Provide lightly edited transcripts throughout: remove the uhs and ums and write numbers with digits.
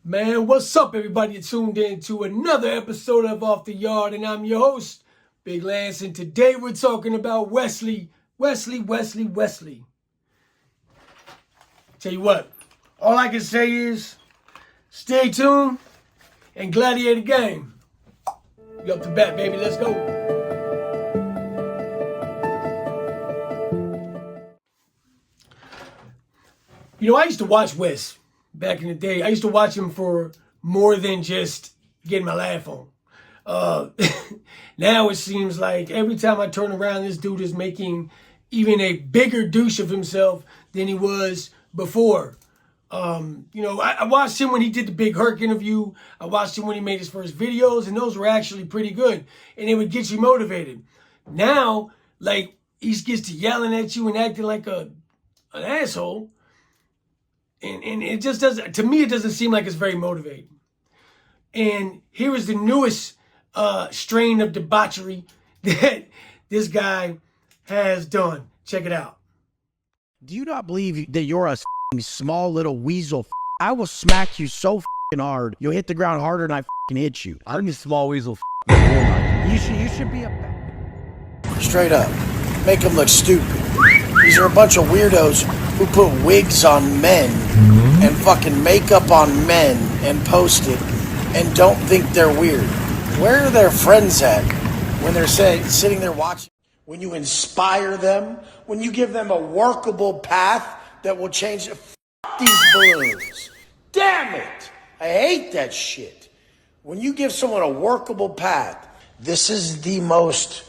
Man, what's up, everybody? You're tuned in to another episode of Off the Yard, and I'm your host, Big Lance, and today we're talking about Wesley. Wesley. Tell you what, all I can say is stay tuned and gladiator game. You up to bat, baby. Let's go. You know, I used to watch Wes back in the day. I used to watch him for more than just getting my laugh on. Now it seems like every time I turn around, this dude is making even a bigger douche of himself than he was before. I watched him when he did the Big Herc interview. I watched him when he made his first videos, and those were actually pretty good. And it would get you motivated. Now, like, he gets to yelling at you and acting like an asshole. And it just doesn't, to me, it doesn't seem like it's very motivating. And here is the newest strain of debauchery that this guy has done. Check it out. Do you not believe that you're a small little weasel? I will smack you so hard, you'll hit the ground harder than I hit you. I'm a small weasel. You should be Straight up. Make them look stupid. These are a bunch of weirdos who put wigs on men and fucking makeup on men and post it and don't think they're weird. Where are their friends at when they're sitting there watching? When you inspire them, when you give them a workable path that will change these balloons. Damn it! I hate that shit. When you give someone a workable path, this is the most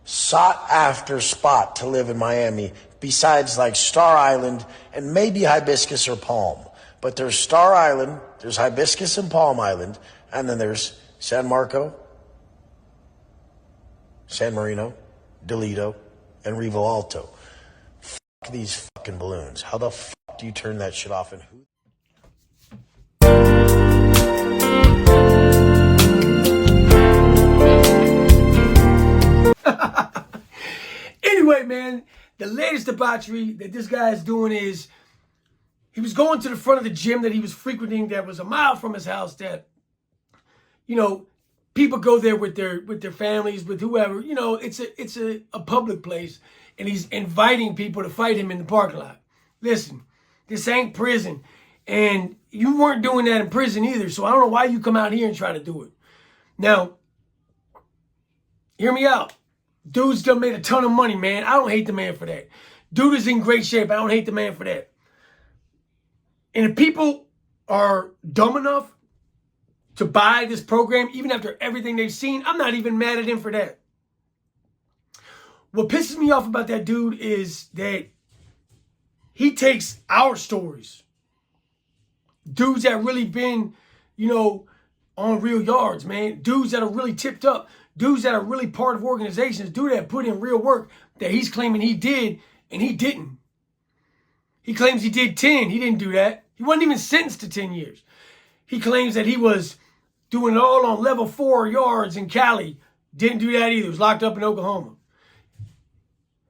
sought after spot to live in Miami, besides like Star Island and maybe Hibiscus or Palm. But there's Star Island, there's Hibiscus and Palm Island, and then there's San Marco, San Marino, Delito, and Revo Alto. Fuck these fucking balloons. How the fuck do you turn that shit off and who? Anyway, man, the latest debauchery that this guy is doing is he was going to the front of the gym that he was frequenting that was a mile from his house that, people go there with their families, with whoever. It's a public place, and he's inviting people to fight him in the parking lot. Listen, this ain't prison, and you weren't doing that in prison either, so I don't know why you come out here and try to do it. Now, hear me out. Dude's done made a ton of money, man. I don't hate the man for that. Dude is in great shape. I don't hate the man for that. And if people are dumb enough to buy this program, even after everything they've seen, I'm not even mad at him for that. What pisses me off about that dude is that he takes our stories. Dudes that really been, on real yards, man. Dudes that are really tipped up. Dudes that are really part of organizations. Dudes that put in real work that he's claiming he did, and he didn't. He claims he did 10. He didn't do that. He wasn't even sentenced to 10 years. He claims that he was doing it all on level 4 yards in Cali. Didn't do that either. He was locked up in Oklahoma.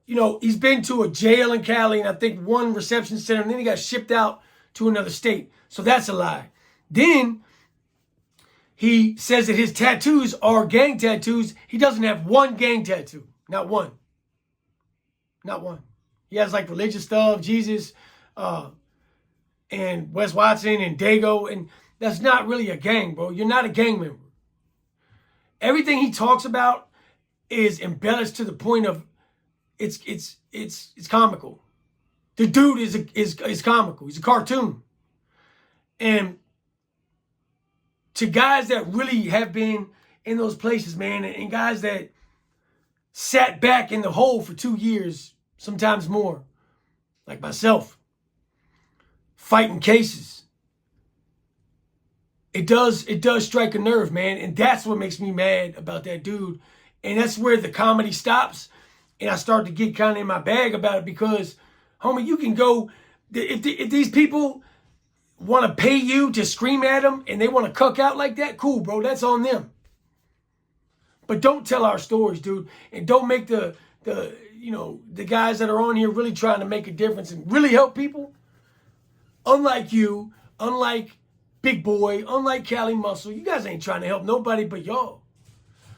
He's been to a jail in Cali and I think one reception center, and then he got shipped out to another state. So that's a lie. Then he says that his tattoos are gang tattoos. He doesn't have one gang tattoo. Not one. Not one. He has like religious stuff, Jesus, and Wes Watson and Dago, and that's not really a gang, bro. You're not a gang member. Everything he talks about is embellished to the point of it's comical. The dude is comical. He's a cartoon. And to guys that really have been in those places, man, and guys that sat back in the hole for 2 years, sometimes more, like myself, fighting cases. It does strike a nerve, man, and that's what makes me mad about that dude. And that's where the comedy stops, and I start to get kind of in my bag about it because, homie, you can go, if these people want to pay you to scream at them and they want to cuck out like that, cool, bro, that's on them. But don't tell our stories, dude, and don't make the guys that are on here really trying to make a difference and really help people. Unlike you, unlike big boy, unlike Cali Muscle. You guys ain't trying to help nobody but y'all,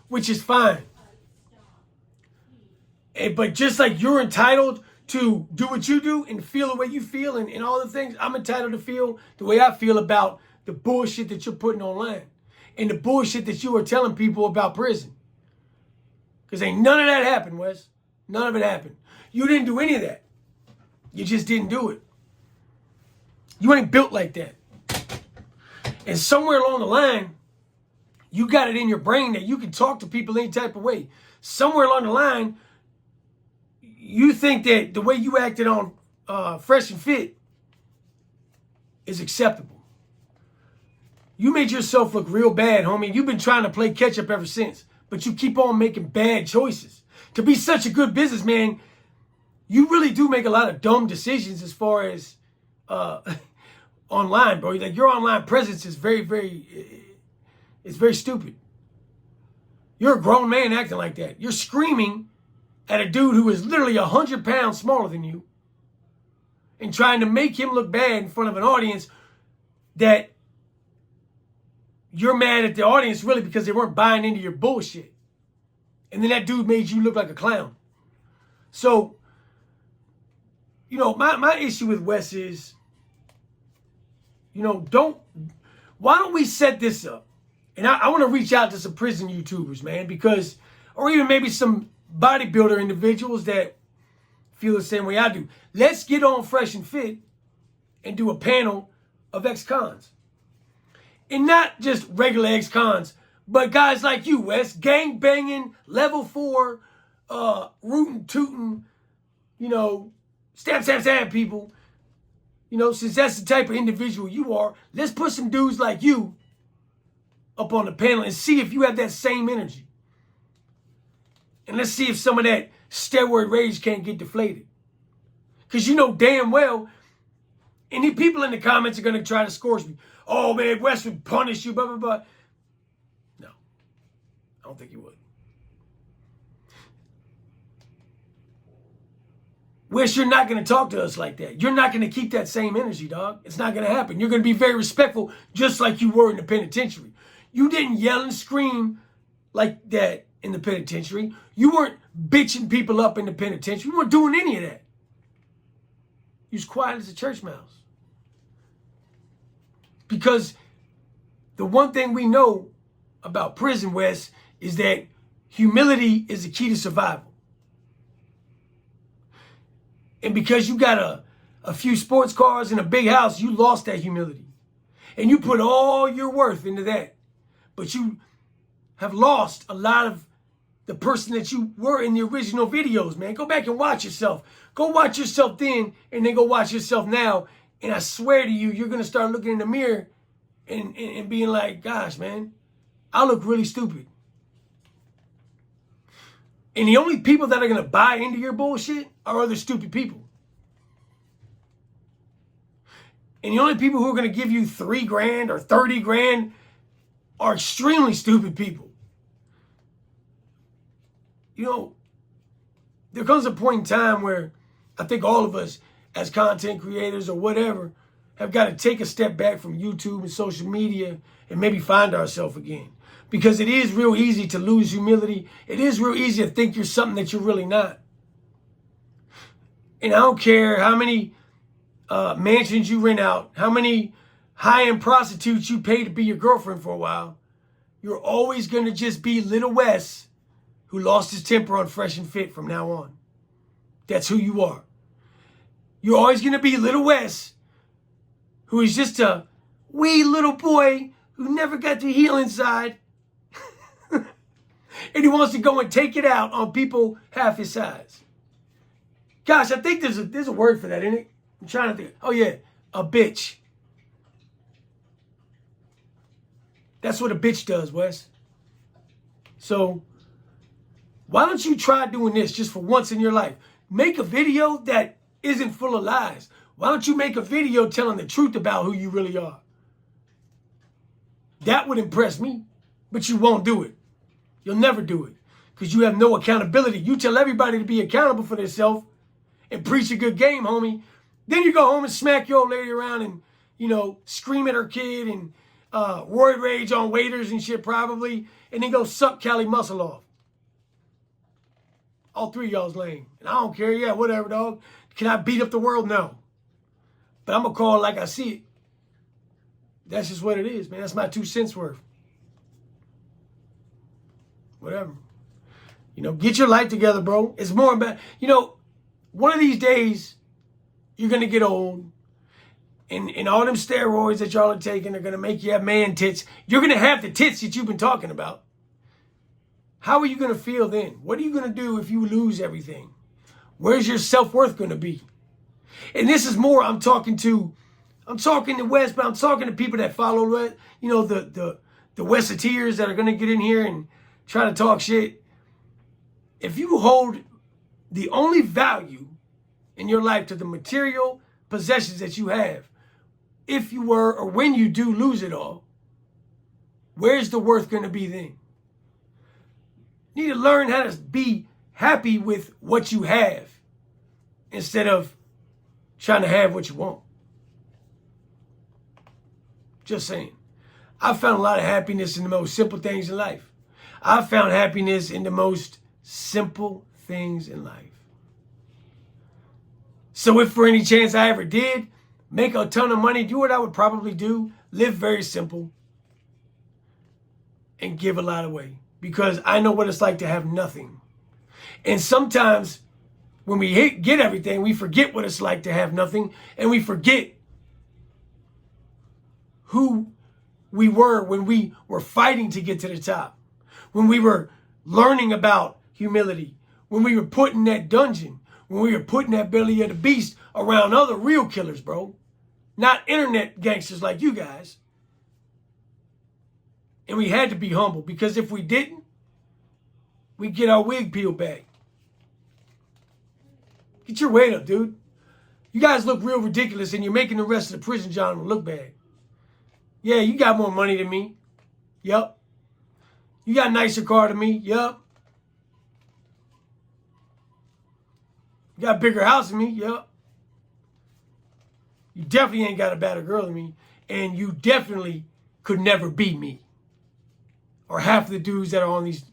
which is fine. But just like you're entitled to do what you do and feel the way you feel and all the things, I'm entitled to feel the way I feel about the bullshit that you're putting online and the bullshit that you are telling people about prison. Because ain't none of that happened, Wes. None of it happened. You didn't do any of that. You just didn't do it. You ain't built like that. And somewhere along the line, you got it in your brain that you can talk to people any type of way. Somewhere along the line, you think that the way you acted on Fresh and Fit is acceptable. You made yourself look real bad, homie. You've been trying to play catch up ever since, but you keep on making bad choices. To be such a good businessman, you really do make a lot of dumb decisions as far as online, bro. Like your online presence is it's very stupid. You're a grown man acting like that. You're screaming at a dude who is literally 100 pounds smaller than you and trying to make him look bad in front of an audience that you're mad at the audience really because they weren't buying into your bullshit. And then that dude made you look like a clown. So, you know, my issue with Wes is, you know, why don't we set this up? And I want to reach out to some prison YouTubers, man, because, or even maybe some bodybuilder individuals that feel the same way I do. Let's get on Fresh and Fit and do a panel of ex-cons. And not just regular ex-cons, but guys like you, Wes, gang banging, level 4, rootin' tootin', you know, stab people. You know, since that's the type of individual you are, let's put some dudes like you up on the panel and see if you have that same energy. And let's see if some of that steroid rage can't get deflated. Because you know damn well, any people in the comments are going to try to scorch me. Oh, man, Wes would punish you, blah, blah, blah. No, I don't think he would. Wes, you're not going to talk to us like that. You're not going to keep that same energy, dog. It's not going to happen. You're going to be very respectful, just like you were in the penitentiary. You didn't yell and scream like that in the penitentiary. You weren't bitching people up in the penitentiary. You weren't doing any of that. You was quiet as a church mouse. Because the one thing we know about prison, Wes, is that humility is the key to survival. And because you got a few sports cars and a big house, you lost that humility. And you put all your worth into that. But you have lost a lot of the person that you were in the original videos, man. Go back and watch yourself. Go watch yourself then, and then go watch yourself now. And I swear to you, you're going to start looking in the mirror and being like, gosh, man, I look really stupid. And the only people that are going to buy into your bullshit are other stupid people. And the only people who are going to give you $3,000 or $30,000 are extremely stupid people. You know, there comes a point in time where I think all of us as content creators or whatever have got to take a step back from YouTube and social media and maybe find ourselves again. Because it is real easy to lose humility. It is real easy to think you're something that you're really not. And I don't care how many mansions you rent out, how many high-end prostitutes you pay to be your girlfriend for a while, you're always going to just be little Wes who lost his temper on Fresh and Fit from now on. That's who you are. You're always going to be little Wes who is just a wee little boy who never got to heal inside. And he wants to go and take it out on people half his size. Gosh, I think there's a word for that, isn't it? I'm trying to think. Oh, yeah, a bitch. That's what a bitch does, Wes. So why don't you try doing this just for once in your life? Make a video that isn't full of lies. Why don't you make a video telling the truth about who you really are? That would impress me, but you won't do it. You'll never do it because you have no accountability. You tell everybody to be accountable for themselves and preach a good game, homie. Then you go home and smack your old lady around and, you know, scream at her kid and roid rage on waiters and shit probably, and then go suck Cali muscle off. All three of y'all's lame. And I don't care. Yeah, whatever, dog. Can I beat up the world? No. But I'm going to call it like I see it. That's just what it is, man. That's my 2 cents worth. Whatever. You know, get your life together, bro. It's more about, you know, one of these days, you're going to get old. And all them steroids that y'all are taking are going to make you have man tits. You're going to have the tits that you've been talking about. How are you going to feel then? What are you going to do if you lose everything? Where's your self-worth going to be? And this is more, I'm talking to West, but I'm talking to people that follow, you know, the Westeteers that are going to get in here and try to talk shit. If you hold the only value in your life to the material possessions that you have, if you were or when you do lose it all, where's the worth going to be then? You need to learn how to be happy with what you have instead of trying to have what you want. Just saying. I found a lot of happiness in the most simple things in life. I found happiness in the most simple things in life. So if for any chance I ever did make a ton of money, do what I would probably do, live very simple, and give a lot away. Because I know what it's like to have nothing. And sometimes when we get everything, we forget what it's like to have nothing. And we forget who we were when we were fighting to get to the top. When we were learning about humility. When we were put in that dungeon. When we were put in that belly of the beast around other real killers, bro. Not internet gangsters like you guys. And we had to be humble, because if we didn't, we'd get our wig peeled back. Get your weight up, dude. You guys look real ridiculous, and you're making the rest of the prison genre look bad. Yeah, you got more money than me. Yup. You got a nicer car than me. Yup. You got a bigger house than me. Yup. You definitely ain't got a better girl than me. And you definitely could never beat me. Or half of the dudes that are on these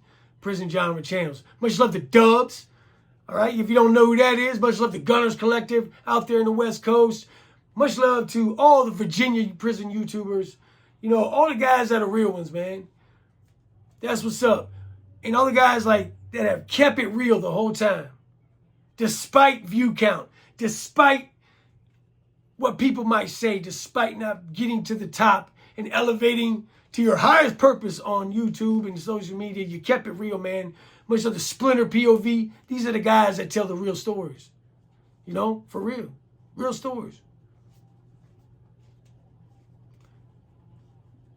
prison genre channels. Much love to Dubs. All right, if you don't know who that is, much love to Gunners Collective out there in the West Coast. Much love to all the Virginia prison YouTubers. You know, all the guys that are real ones, man. That's what's up. And all the guys like that have kept it real the whole time. Despite view count. Despite what people might say. Despite not getting to the top and elevating to your highest purpose on YouTube and social media. You kept it real, man. Much of the Splinter POV. These are the guys that tell the real stories. You know, for real. Real stories.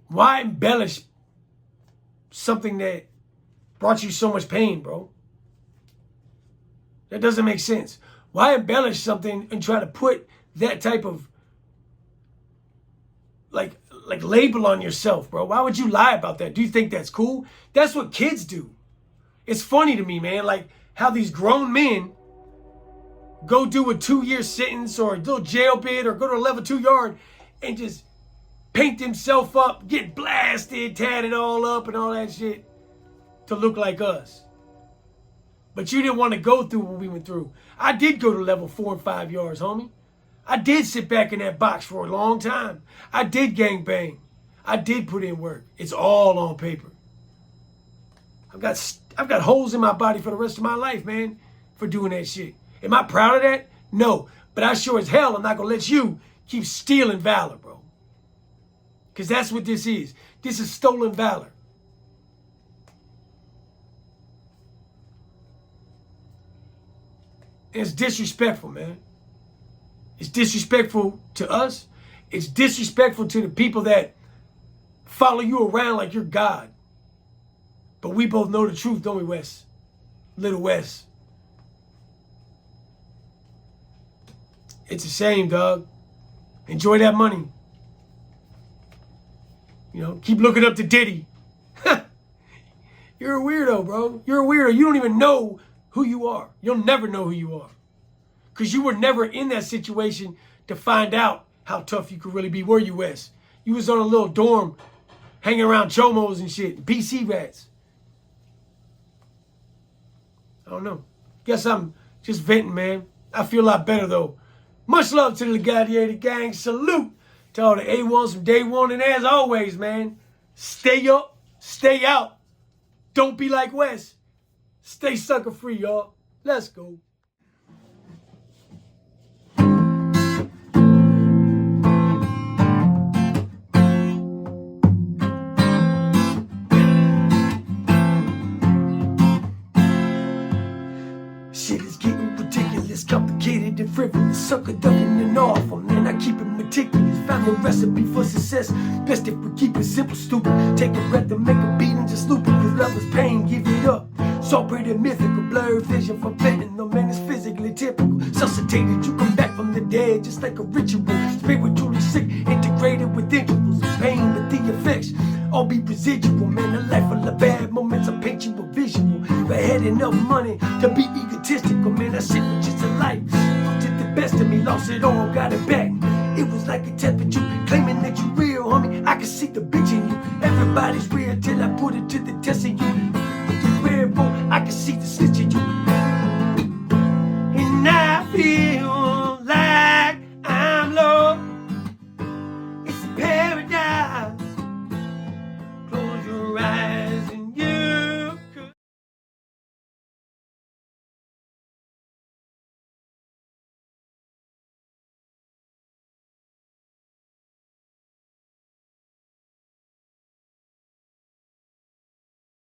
Why embellish something that brought you so much pain, bro? That doesn't make sense. Why embellish something and try to put that type of like label on yourself, bro? Why would you lie about that? Do you think that's cool? That's what kids do. It's funny to me, man, like how these grown men go do a 2-year sentence or a little jail bid or go to a level 2 yard and just paint themselves up, get blasted, tat it all up and all that shit to look like us. But you didn't want to go through what we went through. I did go to level 4 and 5 yards, homie. I did sit back in that box for a long time. I did gang bang. I did put in work. It's all on paper. I've got holes in my body for the rest of my life, man, for doing that shit. Am I proud of that? No. But I sure as hell am not going to let you keep stealing valor, bro. Because that's what this is. This is stolen valor. And it's disrespectful, man. It's disrespectful to us. It's disrespectful to the people that follow you around like you're God. But we both know the truth, don't we, Wes? Little Wes. It's a shame, dog. Enjoy that money. You know, keep looking up to Diddy. You're a weirdo, bro. You're a weirdo. You don't even know who you are. You'll never know who you are. Because you were never in that situation to find out how tough you could really be. Were you, Wes? You was on a little dorm hanging around chomos and shit, PC rats. I don't know. Guess I'm just venting, man. I feel a lot better, though. Much love to the Gladiator Gang. Salute to all the A1s from day one. And as always, man, stay up, stay out. Don't be like Wes. Stay sucker free, y'all. Let's go. Shit is getting ridiculous, complicated and frivolous. Sucker ducking and off, man, I keep it meticulous. Found the recipe for success. Best if we keep it simple, stupid. Take a breath and make a beat and just loop it. Cause love is pain, give it up. So pretty mythical, blurred vision from fitting. No man is physically typical. Suscitated, you come back from the dead just like a ritual. Spiritually sick, integrated with intervals of pain, but the effects all be residual. Man, a life full of bad moments, I paint you a visual. But had enough money to be egotistical. Man, that shit was just a life. Did the best of me, lost it all, got it back. It was like a test, but you claiming that you real, homie. I can see the bitch in you. Everybody's real till I put it to the test of you. But the rare boy, I can see the snitch in you. And I feel